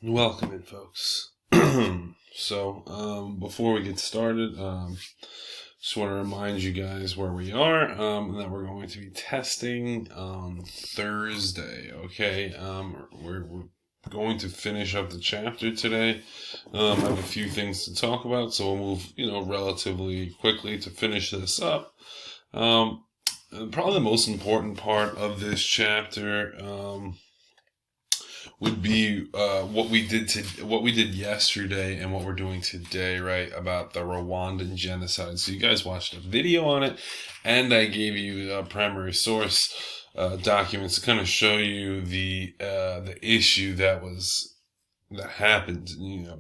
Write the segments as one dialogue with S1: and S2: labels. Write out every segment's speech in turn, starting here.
S1: Welcome in, folks. Before we get started, just want to remind you guys where we are, and that we're going to be testing on Thursday, okay? We're going to finish up the chapter today. I have a few things to talk about, so we'll move, relatively quickly to finish this up. Probably the most important part of this chapter, would be what we did yesterday and what we're doing today, right? About the Rwandan genocide. So you guys watched a video on it, and I gave you a primary source documents to kind of show you the issue that happened,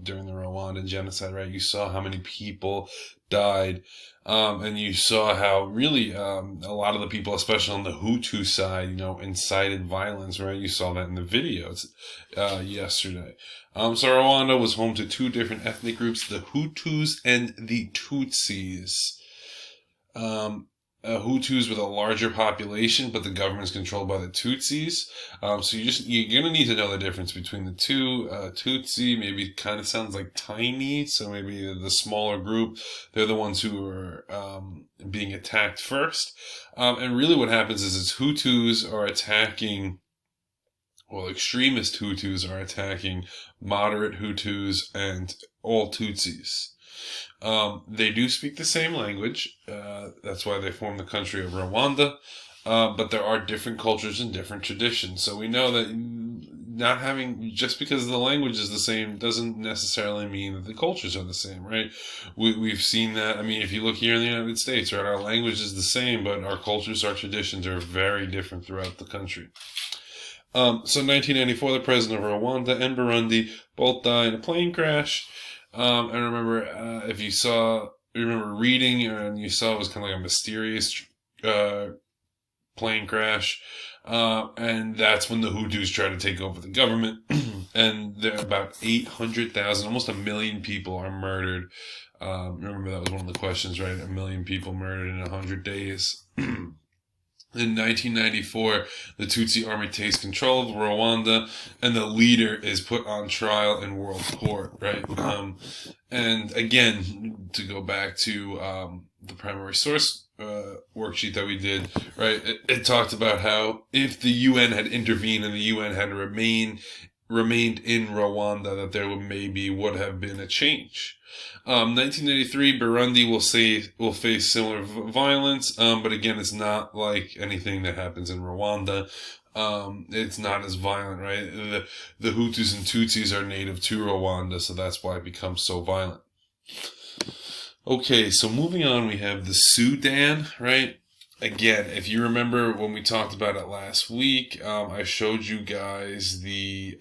S1: during the Rwandan genocide, right? You saw how many people died. And you saw how really a lot of the people, especially on the Hutu side, incited violence, right? You saw that in the videos yesterday. So Rwanda was home to two different ethnic groups, the Hutus and the Tutsis. Hutus with a larger population, but the government's controlled by the Tutsis. So you're gonna need to know the difference between the two. Tutsi maybe kind of sounds like tiny, so maybe the smaller group, they're the ones who are being attacked first. And really what happens is Hutus are attacking, extremist Hutus are attacking moderate Hutus and all Tutsis. They do speak the same language. That's why they formed the country of Rwanda. But there are different cultures and different traditions. So we know that just because the language is the same doesn't necessarily mean that the cultures are the same, right? We've seen that. I mean, if you look here in the United States, right, our language is the same, but our cultures, our traditions are very different throughout the country. So 1994, the president of Rwanda and Burundi both died in a plane crash. I remember, if you remember reading and you saw it was kind of like a mysterious plane crash. And that's when the Hutus tried to take over the government. And there are about 800,000, almost 1 million people are murdered. Remember that was one of the questions, right? 1 million people murdered in 100 days. In 1994, the Tutsi army takes control of Rwanda, and the leader is put on trial in world court, right? And again, to go back to the primary source worksheet that we did, right? It talked about how if the UN had intervened and the UN had remained in Rwanda, that there would have been a change. 1983, Burundi will face similar violence, but again, it's not like anything that happens in Rwanda. It's not as violent, right? The Hutus and Tutsis are native to Rwanda, so that's why it becomes so violent. Okay, so moving on, we have the Sudan, right? Again, if you remember when we talked about it last week, I showed you guys the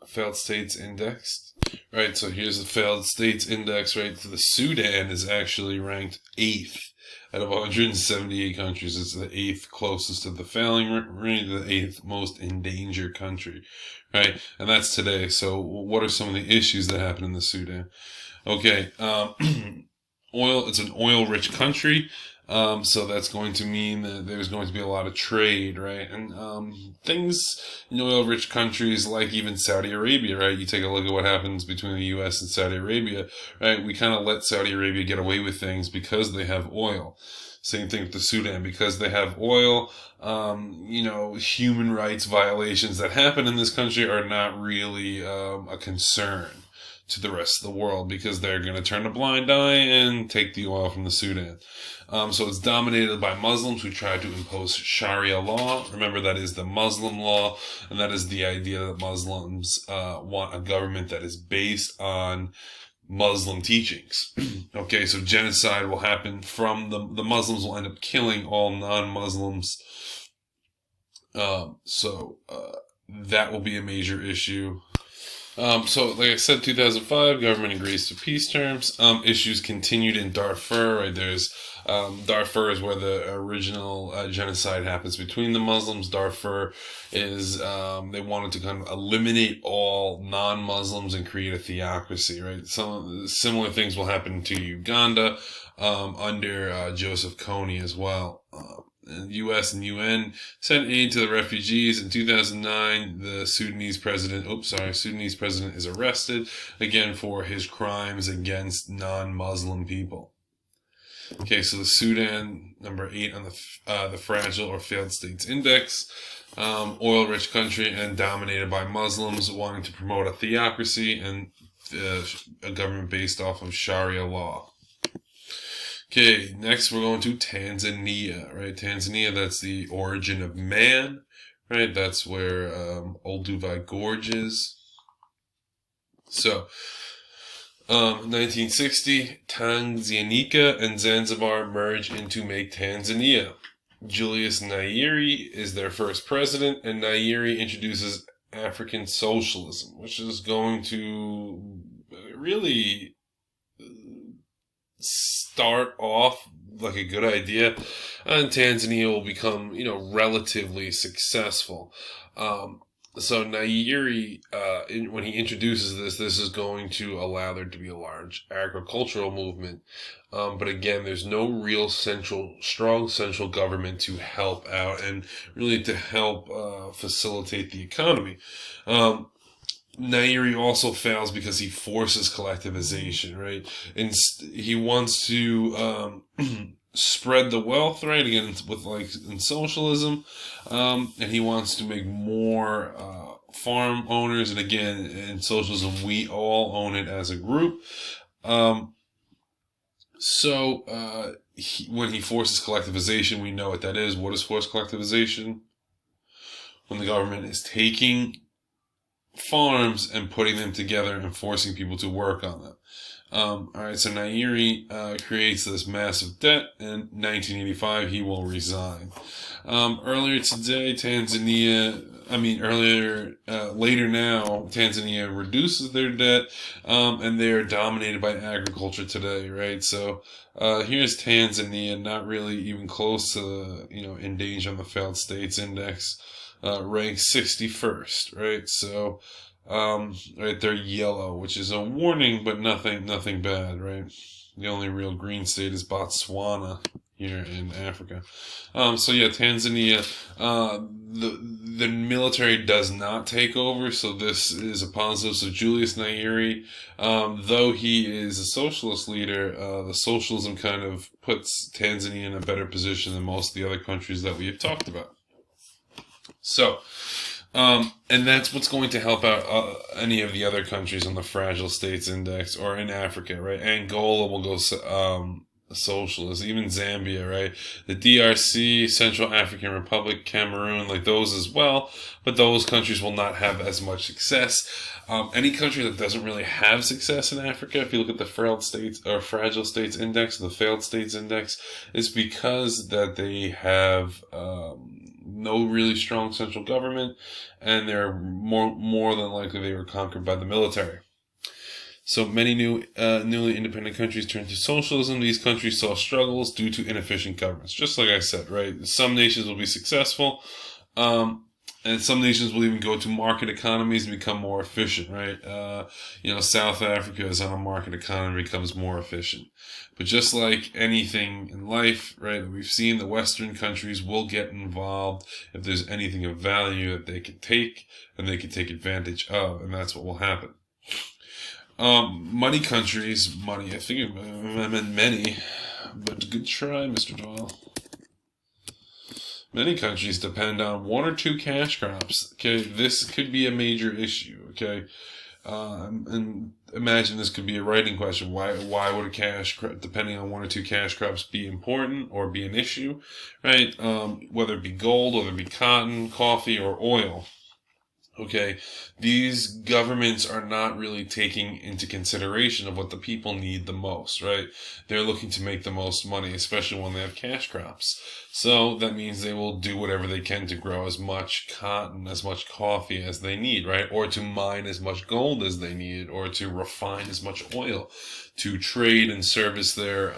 S1: failed states index, right? So here's the failed states index, right? So the Sudan is actually ranked 8th out of 178 countries. It's the 8th closest to the failing rate, the 8th most endangered country, right? And that's today. So what are some of the issues that happen in the Sudan? Okay, it's an oil-rich country. So that's going to mean that there's going to be a lot of trade, right? And things in oil-rich countries like even Saudi Arabia, right? You take a look at what happens between the U.S. and Saudi Arabia, right? We kind of let Saudi Arabia get away with things because they have oil. Same thing with the Sudan. Because they have oil, human rights violations that happen in this country are not really a concern to the rest of the world because they're going to turn a blind eye and take the oil from the Sudan. So it's dominated by Muslims who try to impose Sharia law. Remember, that is the Muslim law, and that is the idea that Muslims want a government that is based on Muslim teachings. Okay, so genocide will happen from the Muslims will end up killing all non-Muslims. So that will be a major issue. So like I said, 2005, government agrees to peace terms. Issues continued in Darfur, right? There's, Darfur is where the original genocide happens between the Muslims. Darfur is, they wanted to kind of eliminate all non-Muslims and create a theocracy, right? Some similar things will happen to Uganda, under Joseph Kony as well. U.S. and UN sent aid to the refugees. In 2009, the Sudanese president is arrested again for his crimes against non-Muslim people. Okay, so the Sudan, number 8 on the Fragile or Failed States Index. Oil-rich country and dominated by Muslims wanting to promote a theocracy and a government based off of Sharia law. Okay, next we're going to Tanzania, right? Tanzania, that's the origin of man, right? That's where Olduvai Gorge is. So, 1960, Tanganyika and Zanzibar merge to make Tanzania. Julius Nyerere is their first president, and Nyerere introduces African socialism, which is going to really start off like a good idea, and Tanzania will become, relatively successful. So Nyerere, when he introduces this is going to allow there to be a large agricultural movement. But again, there's no real strong central government to help out and really to help facilitate the economy. Nyerere also fails because he forces collectivization, right? And he wants to spread the wealth, right? Again, with in socialism, and he wants to make more farm owners. And again, in socialism, we all own it as a group. When he forces collectivization, we know what that is. What is forced collectivization? When the government is taking farms and putting them together and forcing people to work on them. All right, so Nyerere creates this massive debt. In 1985, he will resign. Later now, Tanzania reduces their debt, and they are dominated by agriculture today, right? So, here's Tanzania, not really even close to, in danger on the Failed States Index, ranked 61st, right? So, right, they're yellow, which is a warning, but nothing bad, right? The only real green state is Botswana here in Africa. Tanzania, the military does not take over, so this is a positive. So Julius Nyerere, though he is a socialist leader, the socialism kind of puts Tanzania in a better position than most of the other countries that we have talked about. So, and that's what's going to help out any of the other countries on the Fragile States Index or in Africa, right? Angola will go socialist, even Zambia, right? The DRC, Central African Republic, Cameroon, those as well, but those countries will not have as much success. Any country that doesn't really have success in Africa, if you look at the Fragile States Index, the Failed States Index, is because that they have no really strong central government, and they're more than likely they were conquered by the military. So many newly independent countries turned to socialism. These countries saw struggles due to inefficient governments. Just like I said, right? Some nations will be successful, and some nations will even go to market economies and become more efficient, right? South Africa is on a market economy, becomes more efficient. But just like anything in life, right, we've seen the Western countries will get involved if there's anything of value that they can take and they can take advantage of, and that's what will happen. Money countries, I think I meant many, but good try, Mr. Doyle. Many countries depend on one or two cash crops. Okay, this could be a major issue. Okay, and imagine this could be a writing question. Why would a cash crop, depending on one or two cash crops, be important or be an issue? Right? Whether it be gold, whether it be cotton, coffee, or oil. Okay, these governments are not really taking into consideration of what the people need the most, right? They're looking to make the most money, especially when they have cash crops. So that means they will do whatever they can to grow as much cotton, as much coffee as they need, right? Or to mine as much gold as they need, or to refine as much oil, to trade and service their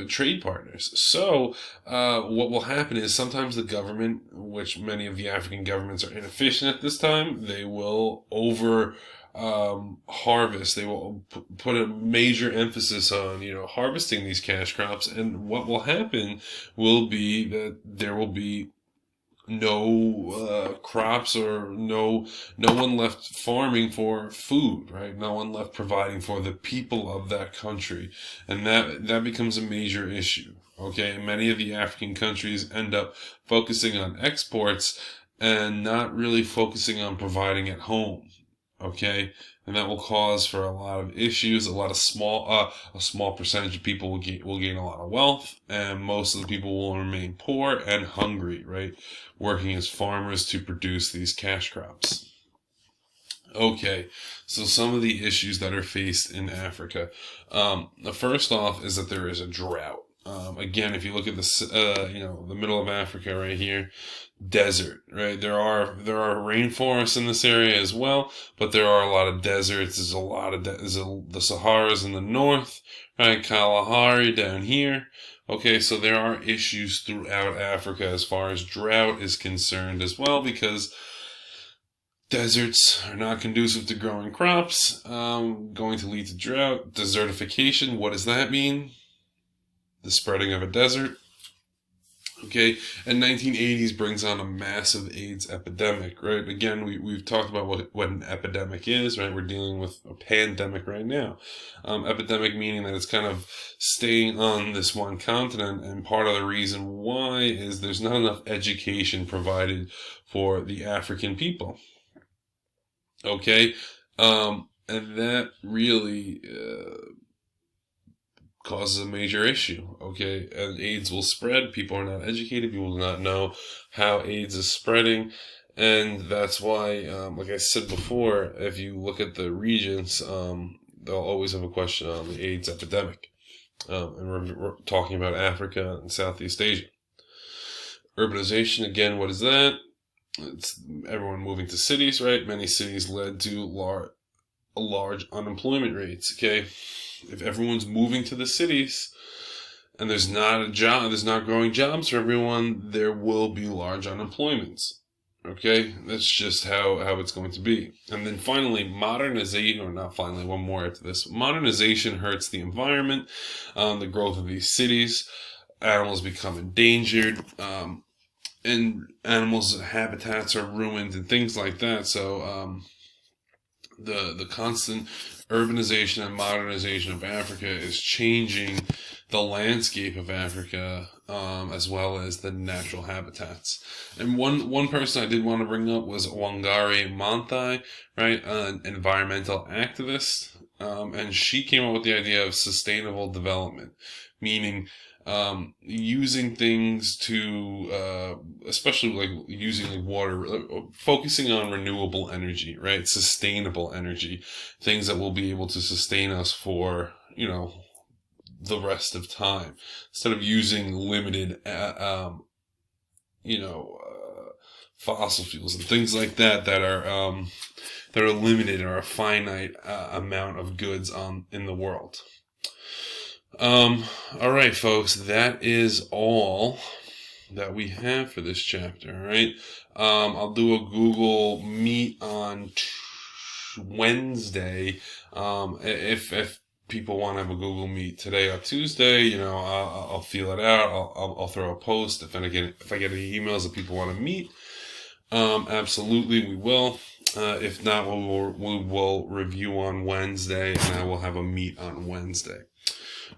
S1: trade partners. So what will happen is sometimes the government, which many of the African governments are inefficient at this time, they will harvest. They will put a major emphasis on, harvesting these cash crops. And what will happen will be that there will be no crops, or no one left farming for food, right? No one left providing for the people of that country, and that becomes a major issue. Okay, and many of the African countries end up focusing on exports and not really focusing on providing at home. Okay, and that will cause for a lot of issues. A small percentage of people will gain a lot of wealth, and most of the people will remain poor and hungry, right? Working as farmers to produce these cash crops. Okay, so some of the issues that are faced in Africa. The first off is that there is a drought. Again, if you look at the middle of Africa right here, desert, right? There are rainforests in this area as well, but there are a lot of deserts. There's a lot of the Sahara's in the north, right? Kalahari down here. Okay, so there are issues throughout Africa as far as drought is concerned as well, because deserts are not conducive to growing crops, going to lead to drought. Desertification, what does that mean? The spreading of a desert. Okay, and 1980s brings on a massive AIDS epidemic, right? Again, we've talked about what an epidemic is, right? We're dealing with a pandemic right now. Epidemic meaning that it's kind of staying on this one continent, and part of the reason why is there's not enough education provided for the African people. Okay, and that really causes a major issue, okay? And AIDS will spread. People are not educated. People do not know how AIDS is spreading. And that's why, like I said before, if you look at the regions, they'll always have a question on the AIDS epidemic. And we're talking about Africa and Southeast Asia. Urbanization, again, what is that? It's everyone moving to cities, right? Many cities led to large unemployment rates, okay? If everyone's moving to the cities and there's not growing jobs for everyone, there will be large unemployments. Okay, that's just how it's going to be. And then finally, modernization, or not finally, one more after this. Modernization hurts the environment, the growth of these cities. Animals become endangered, and animals' habitats are ruined and things like that. So the constant urbanization and modernization of Africa is changing the landscape of Africa, as well as the natural habitats. And one person I did want to bring up was Wangari Maathai, right, an environmental activist, and she came up with the idea of sustainable development, meaning using things to, especially like using like water, focusing on renewable energy, right? Sustainable energy, things that will be able to sustain us for, the rest of time, instead of using limited, fossil fuels and things like that are limited, or a finite amount of goods in the world. All right, folks, that is all that we have for this chapter. All right. I'll do a Google Meet on Wednesday. If people want to have a Google Meet today or Tuesday, I'll feel it out. I'll throw a post if I get any emails that people want to meet. Absolutely, we will. If not, we will review on Wednesday, and I will have a meet on Wednesday.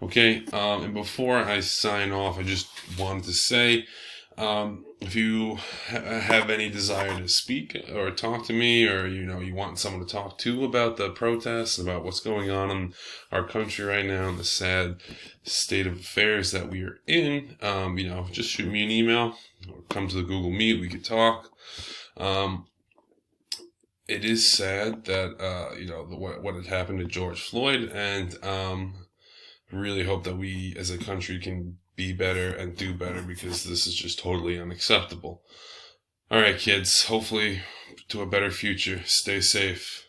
S1: Okay, and before I sign off, I just wanted to say, if you have any desire to speak or talk to me, or, you want someone to talk to about the protests, about what's going on in our country right now, and the sad state of affairs that we are in, just shoot me an email, or come to the Google Meet, we could talk. It is sad that, what had happened to George Floyd, and, really hope that we as a country can be better and do better, because this is just totally unacceptable. All right, kids, hopefully to a better future. Stay safe.